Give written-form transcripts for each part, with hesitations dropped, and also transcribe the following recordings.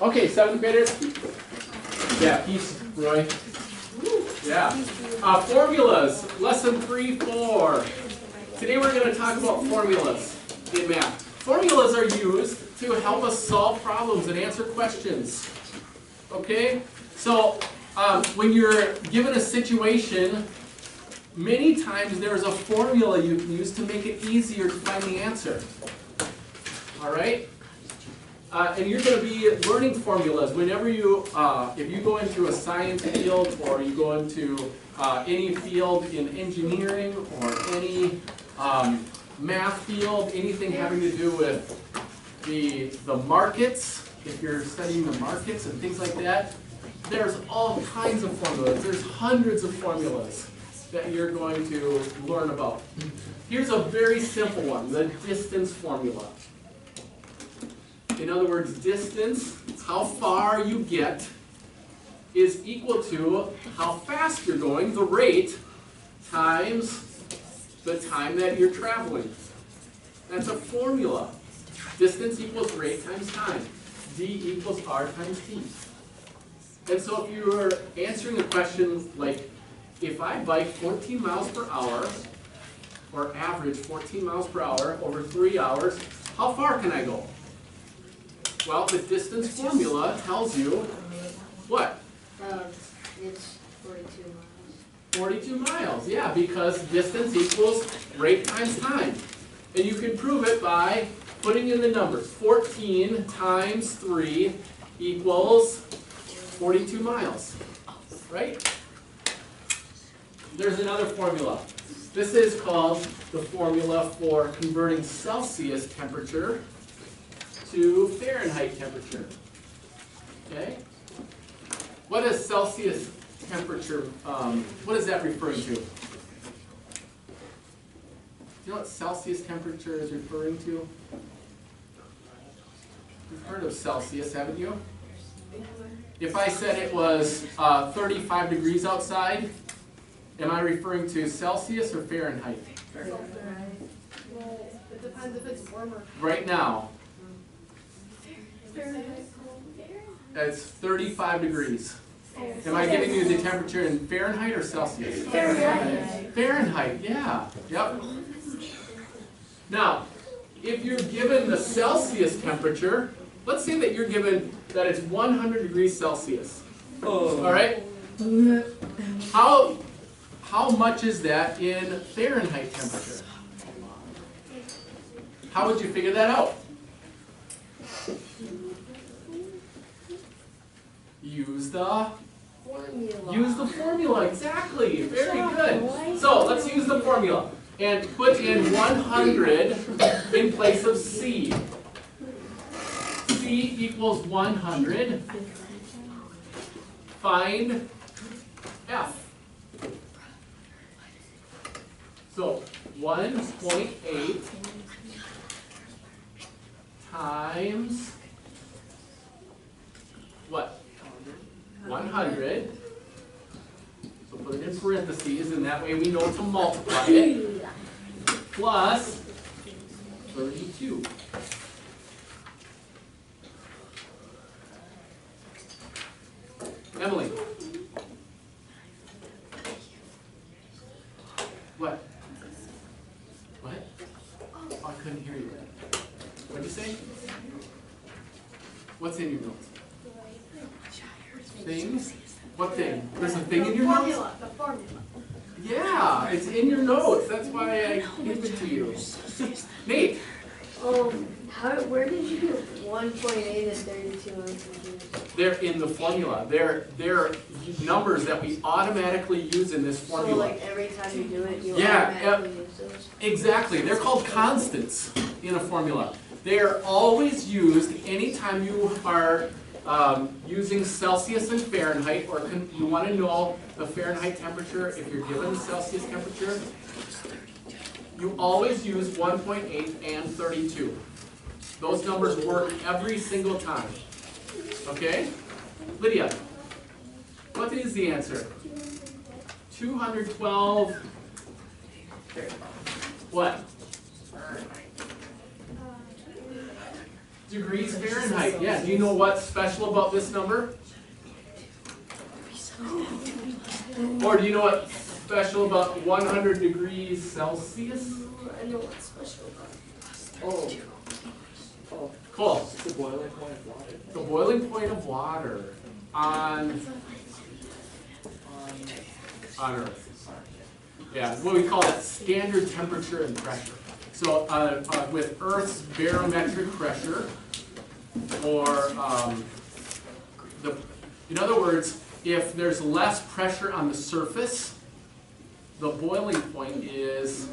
Okay, 7th graders. Yeah, peace, Roy. Yeah. Formulas, lesson 3-4. Today we're going to talk about formulas in math. Formulas are used to help us solve problems and answer questions. Okay? So, when you're given a situation, many times there's a formula you can use to make it easier to find the answer. Alright? And you're going to be learning formulas whenever you, if you go into a science field or you go into any field in engineering or any math field, anything having to do with the markets, if you're studying the markets and things like that, there's all kinds of formulas. There's hundreds of formulas that you're going to learn about. Here's a very simple one, the distance formula. In other words, distance, how far you get, is equal to how fast you're going, the rate, times the time that you're traveling. That's a formula. Distance equals rate times time. D equals R times T. And so if you're answering a question like, if I bike 14 miles per hour, or average 14 miles per hour over 3 hours, how far can I go? Well, the distance formula tells you what? It's 42 miles. 42 miles, yeah, because distance equals rate times time. And you can prove it by putting in the numbers. 14 times 3 equals 42 miles, right? There's another formula. This is called the formula for converting Celsius temperature to Fahrenheit temperature. Okay? What is Celsius temperature, what is that referring to? Do you know what Celsius temperature is referring to? You've heard of Celsius, haven't you? If I said it was 35 degrees outside, am I referring to Celsius or Fahrenheit? Well, it depends if it's warmer. Right now, it's 35 now. Am I giving you the temperature in Fahrenheit or Celsius? Fahrenheit. Fahrenheit, yeah. Yep. Now, if you're given the Celsius temperature, let's say that you're given that it's 100 degrees Celsius. All right? How much is that in Fahrenheit temperature? How would you figure that out? Use the formula, exactly. Very good. So let's use the formula and put in 100 in place of C. C equals 100. Find F. So 1.8 times what? 100. So put it in parentheses, and that way we know to multiply it. Plus 32. Emily. What? What? Oh, I couldn't hear you. What did you say? What's in your notes? Things? What thing? There's a thing in your notes? The formula. Yeah, it's in your notes. That's why I gave it to you. Nate. Where did you get 1.8 and 32 ounces? They're in the formula. They're numbers that we automatically use in this formula. So like every time you do it, you automatically use those? Exactly. They're called constants in a formula. They're always used anytime you are using Celsius and Fahrenheit, or you want to know the Fahrenheit temperature if you're given the Celsius temperature. You always use 1.8 and 32. Those numbers work every single time. Okay? Lydia, what is the answer? 212. What? degrees Fahrenheit. Yeah, do you know what's special about this number? Or do you know what's special about 100 degrees Celsius? I know what's special about it. Oh, Cool. it's the boiling point of water. The boiling point of water on Earth. Yeah, what we call that standard temperature and pressure. So with Earth's barometric pressure, or in other words, if there's less pressure on the surface, the boiling point is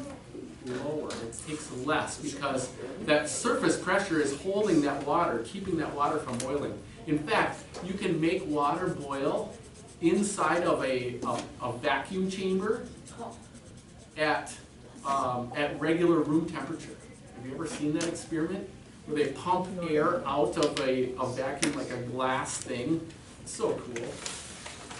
lower. It takes less because that surface pressure is holding that water, keeping that water from boiling. In fact, you can make water boil inside of a vacuum chamber at regular room temperature. Have you ever seen that experiment? Where they pump air out of a vacuum, like a glass thing. It's so cool.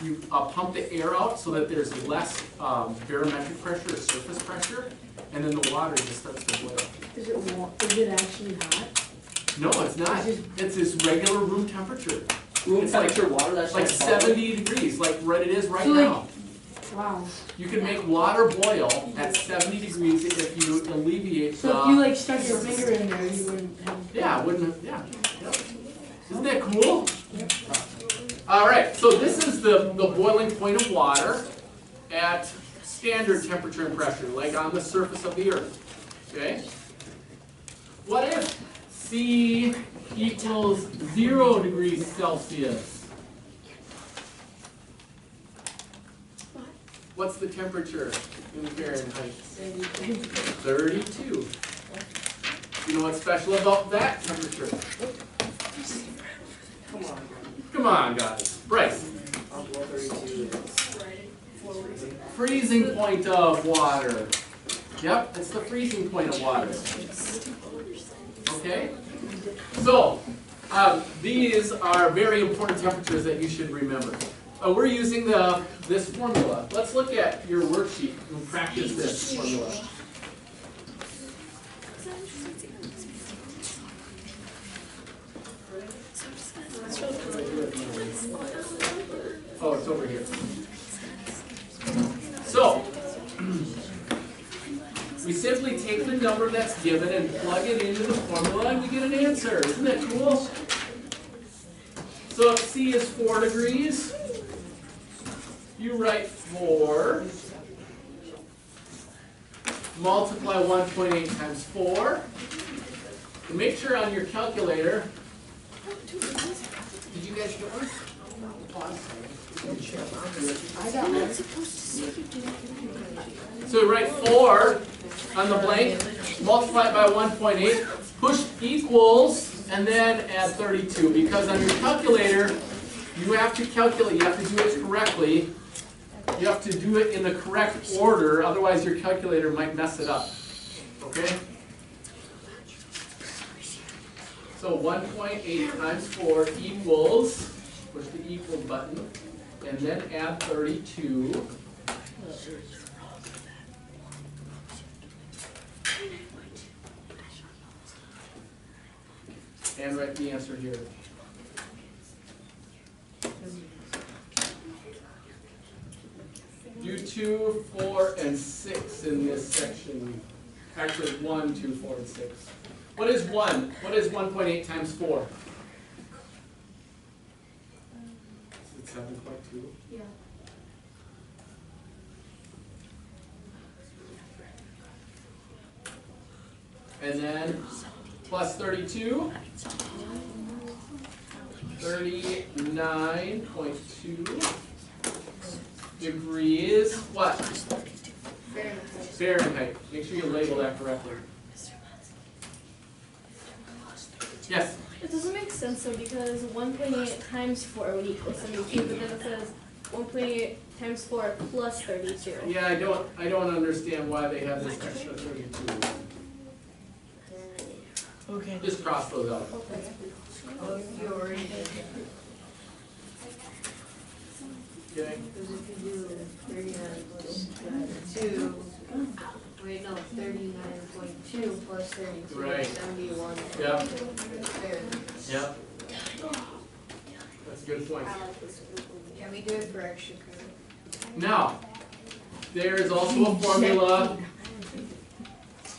You pump the air out so that there's less barometric pressure or surface pressure, and then the water just starts to boil. Is it actually hot? No, it's not. It's this regular room temperature. Room It's temperature water, that's Like just 70 degrees, like what it is right So, like- now. Wow. You can make water boil at 70 degrees if you alleviate So if you like stuck your finger in there, you wouldn't have. Yeah, wouldn't have, yeah. Yep. Isn't that cool? All right, so this is the boiling point of water at standard temperature and pressure, like on the surface of the Earth. Okay? What if C equals 0 degrees Celsius? What's the temperature in Fahrenheit? 32. You know what's special about that temperature? Come on, guys. Bryce. below 32. Freezing point of water. Yep, it's the freezing point of water. Okay? So, these are very important temperatures that you should remember. We're using this formula. Let's look at your worksheet and practice this formula. Oh, it's over here. So, we simply take the number that's given and plug it into the formula and we get an answer. Isn't that cool? So if C is 4 degrees, you write 4, multiply 1.8 times 4, and make sure on your calculator, did you guys get one? So write 4 on the blank, multiply it by 1.8, push equals, and then add 32. Because on your calculator, you have to calculate, you have to do it correctly. You have to do it in the correct order, otherwise your calculator might mess it up. Okay? So 1.8 times 4 equals, push the equal button, and then add 32. And write the answer here. Do 2, 4, and 6 in this section. Actually, 1, 2, 4, and 6. What is 1? What is 1.8 times 4? Is it 7.2? Yeah. And then plus 32. 39.2 degrees, what? Fahrenheit. Make sure you label that correctly. Yes? It doesn't make sense though, because 1.8 times 4 would equal 72, but then it says 1.8 times 4 plus 32. Yeah, I don't understand why they have this extra 32. Okay. Just cross those out. Oh, you already did. Okay? Because if you do 39.2, wait, no, 39.2 plus 32 Right. is 71. Yep. Fahrenheit. That's a good point. I like this one. Can we do it for extra credit? Now, there is also a formula.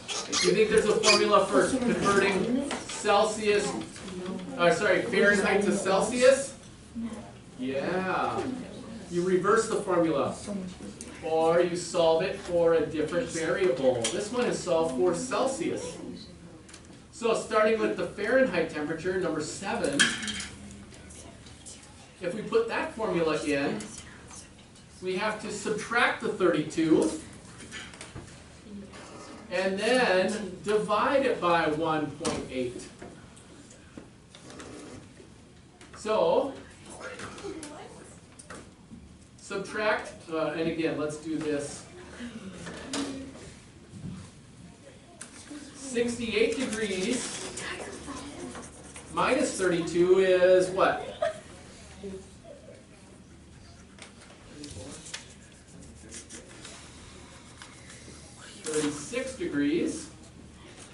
Do you think there's a formula for converting Fahrenheit to Celsius? Yeah. You reverse the formula. Or you solve it for a different variable. This one is solved for Celsius. So starting with the Fahrenheit temperature, number 7, if we put that formula in, we have to subtract the 32 and then divide it by 1.8. So, subtract, and again, let's do this. 68 degrees minus 32 is what? 36 degrees,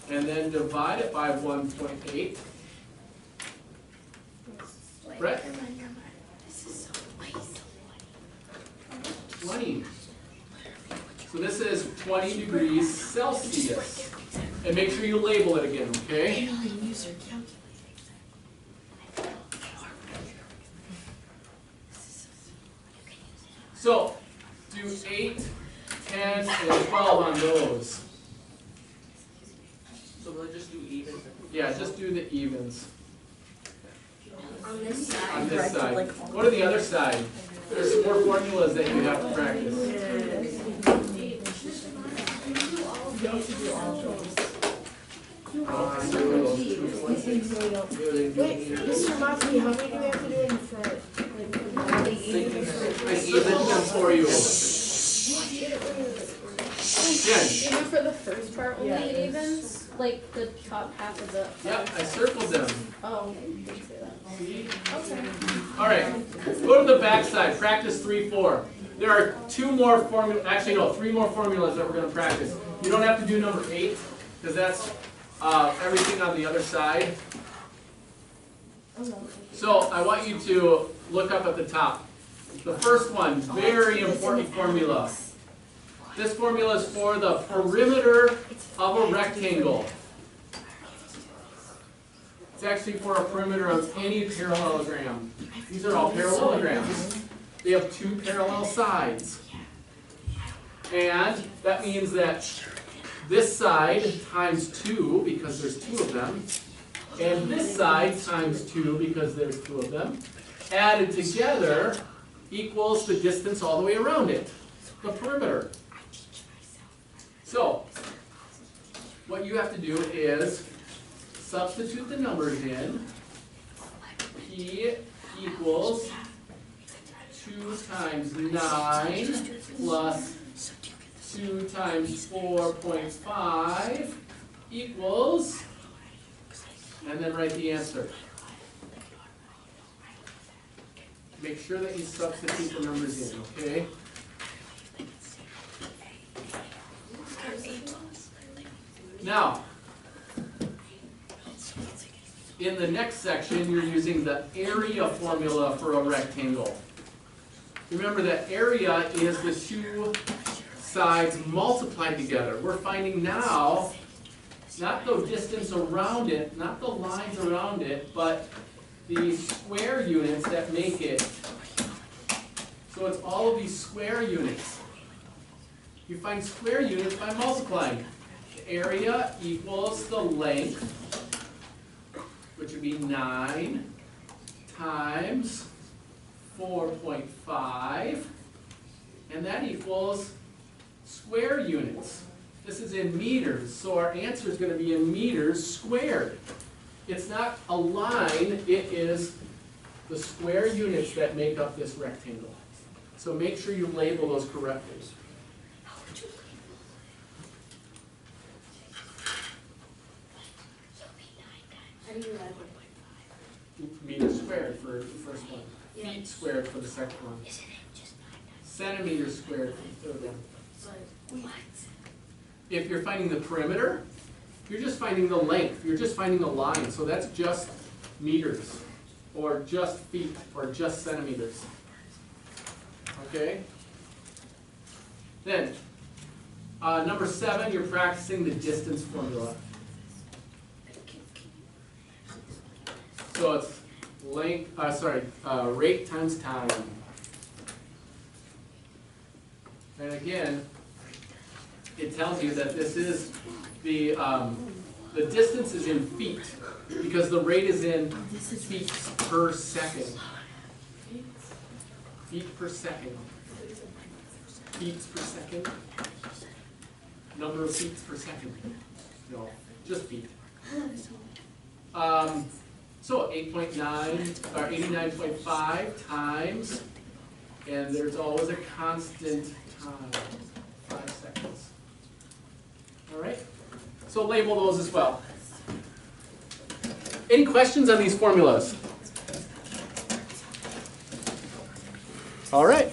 and then divide it by 1.8. Brett? 20. So this is 20 degrees Celsius. And make sure you label it again, okay? So, do 8, 10, and 12 on those. So we'll just do even. Yeah, just do the evens On this side. on this side. What on the other side? There's some more formulas that you have to practice. Wait, Mr. Motley, how many do we have to do in the front? I circled them for you. Jen, Even for the first part, only Yeah, it is. evens, like the top half of the. yep, I circled them. Oh, you didn't say that. See? Okay. All right, go to the back side, practice 3, 4. There are 2 more formulas, actually no, 3 more formulas that we're going to practice. You don't have to do number 8, because that's everything on the other side. So I want you to look up at the top. The first one, very important formula. This formula is for the perimeter of a rectangle. It's actually for a perimeter of any parallelogram. These are all parallelograms. They have 2 parallel sides. And that means that this side times 2, because there's 2 of them, and this side times 2, because there's 2 of them, added together equals the distance all the way around it, the perimeter. So, what you have to do is substitute the numbers in. P equals 2 times 9 plus 2 times 4.5 equals, and then write the answer. Make sure that you substitute the numbers in, okay? Now, in the next section, you're using the area formula for a rectangle. Remember that area is the 2 sides multiplied together. We're finding now, not the distance around it, not the lines around it, but the square units that make it. So it's all of these square units. You find square units by multiplying. The area equals the length, which would be 9 times 4.5, and that equals square units. This is in meters, so our answer is going to be in meters squared. It's not a line, it is the square units that make up this rectangle. So make sure you label those correctly. Meters squared for the first one. Feet squared for the second one. Centimeters squared for the third one. If you're finding the perimeter, you're just finding the length. You're just finding the line. So that's just meters. or just feet, or just centimeters. Okay? Then, number 7, you're practicing the distance formula. So it's rate times time. And again, it tells you that this is the distance is in feet because the rate is in feet per second. Feet per second. Feet per second. Number of feet per second. No, just feet. So 8.9 or 89.5 times, and there's always a constant time, 5 seconds. All right. So label those as well. Any questions on these formulas? All right.